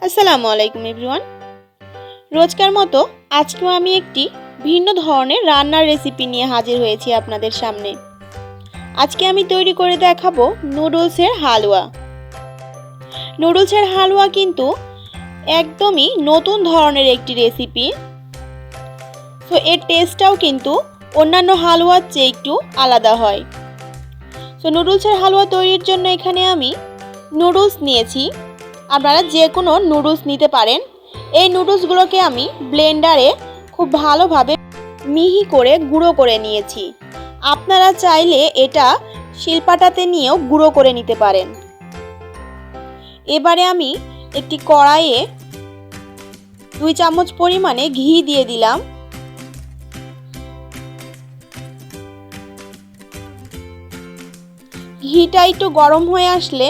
আসসালামু আলাইকুম এভরিওয়ান। রোজকার মতো আজকেও আমি একটি ভিন্ন ধরনের রান্নার রেসিপি নিয়ে হাজির হয়েছি আপনাদের সামনে। আজকে আমি তৈরি করে দেখাবো নুডলসের হালুয়া। নুডলসের হালুয়া কিন্তু একদমই নতুন ধরনের একটি রেসিপি। তো এর টেস্টটাও কিন্তু অন্যান্য হালুয়ার চেয়ে একটু আলাদা হয়। তো নুডলসের হালুয়া তৈরির জন্য এখানে আমি নুডলস নিয়েছি। আপনারা যে কোনো নুডলস নিতে পারেন। এই নুডলসগুলোকে আমি ব্লেন্ডারে খুব ভালোভাবে মিহি করে গুঁড়ো করে নিয়েছি। আপনারা চাইলে এটা শিলপাটাতে নিয়েও গুঁড়ো করে নিতে পারেন। এবারে আমি একটি কড়াইয়ে 2 চামচ পরিমাণে ঘি দিয়ে দিলাম। ঘিটা একটু গরম হয়ে আসলে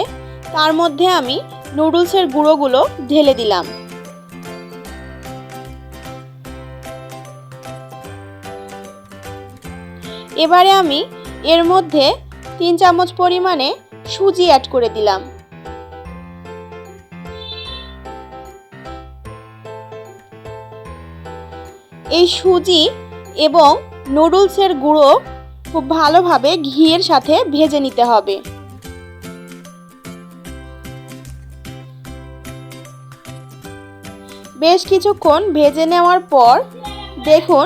তার মধ্যে আমি নুডলসের গুঁড়োগুলো ঢেলে দিলাম। এবারে আমি এর মধ্যে 3 চামচ পরিমাণে সুজি অ্যাড করে দিলাম। এই সুজি এবং নুডলসের গুঁড়ো খুব ভালোভাবে ঘিয়ের সাথে ভেজে নিতে হবে। বেশ কিছুক্ষণ ভেজে নেওয়ার পর দেখুন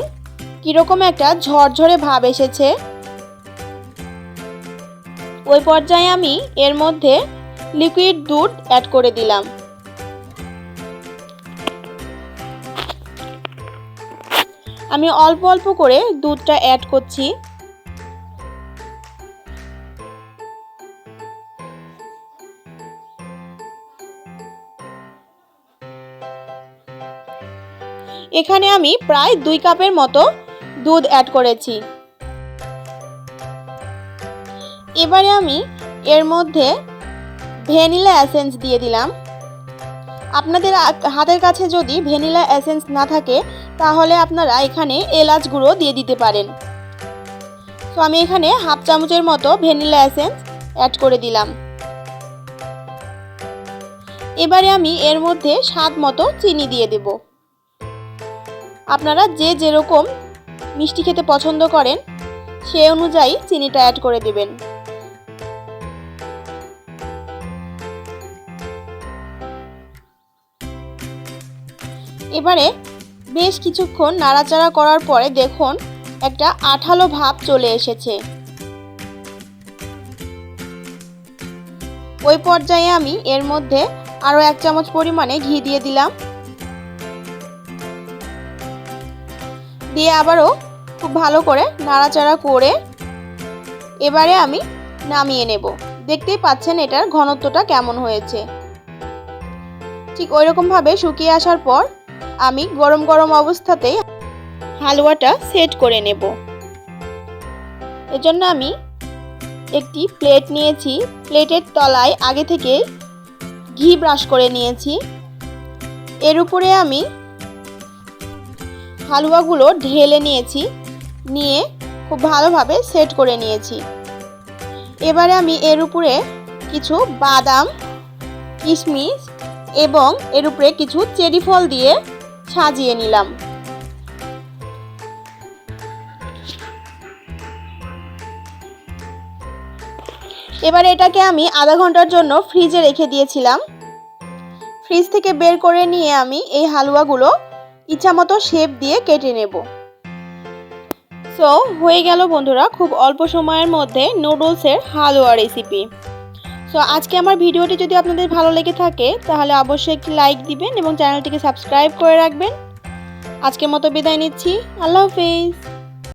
কীরকম একটা ঝরঝরে ভাব এসেছে। ওই পর্যায়ে আমি এর মধ্যে লিকুইড দুধ অ্যাড করে দিলাম। আমি অল্প অল্প করে দুধটা অ্যাড করছি। এখানে আমি প্রায় 2 কাপের মতো দুধ অ্যাড করেছি। এবারে আমি এর মধ্যে ভ্যানিলা এসেন্স দিয়ে দিলাম। আপনাদের হাতের কাছে যদি ভ্যানিলা এসেন্স না থাকে তাহলে আপনারা এখানে এলাচ গুঁড়ো দিয়ে দিতে পারেন। তো আমি এখানে হাফ চামচের মতো ভ্যানিলা এসেন্স অ্যাড করে দিলাম। এবারে আমি এর মধ্যে স্বাদ মতো চিনি দিয়ে দেব। আপনারা যে যেরকম মিষ্টি খেতে পছন্দ করেন সেই অনুযায়ী চিনিটা অ্যাড করে দেবেন। এবারে বেশ কিছুক্ষণ নাড়াচাড়া করার পরে দেখুন একটা আঠালো ভাব চলে এসেছে। ওই পর্যায়ে আমি এর মধ্যে আরও 1 চামচ পরিমাণে ঘি দিয়ে দিলাম। দিয়ে আবারও খুব ভালো করে নাড়াচাড়া করে এবারে আমি নামিয়ে নেব। দেখতেই পাচ্ছেন এটার ঘনত্বটা কেমন হয়েছে। ঠিক ওই রকমভাবে শুকিয়ে আসার পর আমি গরম গরম অবস্থাতেই হালুয়াটা সেট করে নেব। এজন্য আমি একটি প্লেট নিয়েছি। প্লেটের তলায় আগে থেকে ঘি ব্রাশ করে নিয়েছি। এর উপরে আমি হালুয়াগুলো ঢেলে নিয়েছি, নিয়ে খুব ভালোভাবে সেট করে নিয়েছি। এবারে আমি এর উপরে কিছু বাদাম, কিশমিশ এবং এর উপরে কিছু চেরি ফল দিয়ে সাজিয়ে নিলাম। এবারে এটাকে আমি আধা ঘন্টার জন্য ফ্রিজে রেখে দিয়েছিলাম। ফ্রিজ থেকে বের করে নিয়ে আমি এই হালুয়াগুলো ইচ্ছামতো শেপ দিয়ে কেটে নেব। সো হয়ে গেল বন্ধুরা খুব অল্প সময়ের মধ্যে নুডলসের হালুয়া রেসিপি। সো আজকে আমার ভিডিওটি যদি আপনাদের ভালো লেগে থাকে তাহলে অবশ্যই একটি লাইক দিবেন এবং চ্যানেলটিকে সাবস্ক্রাইব করে রাখবেন। আজকের মতো বিদায় নিচ্ছি। আল্লাহ হাফেজ।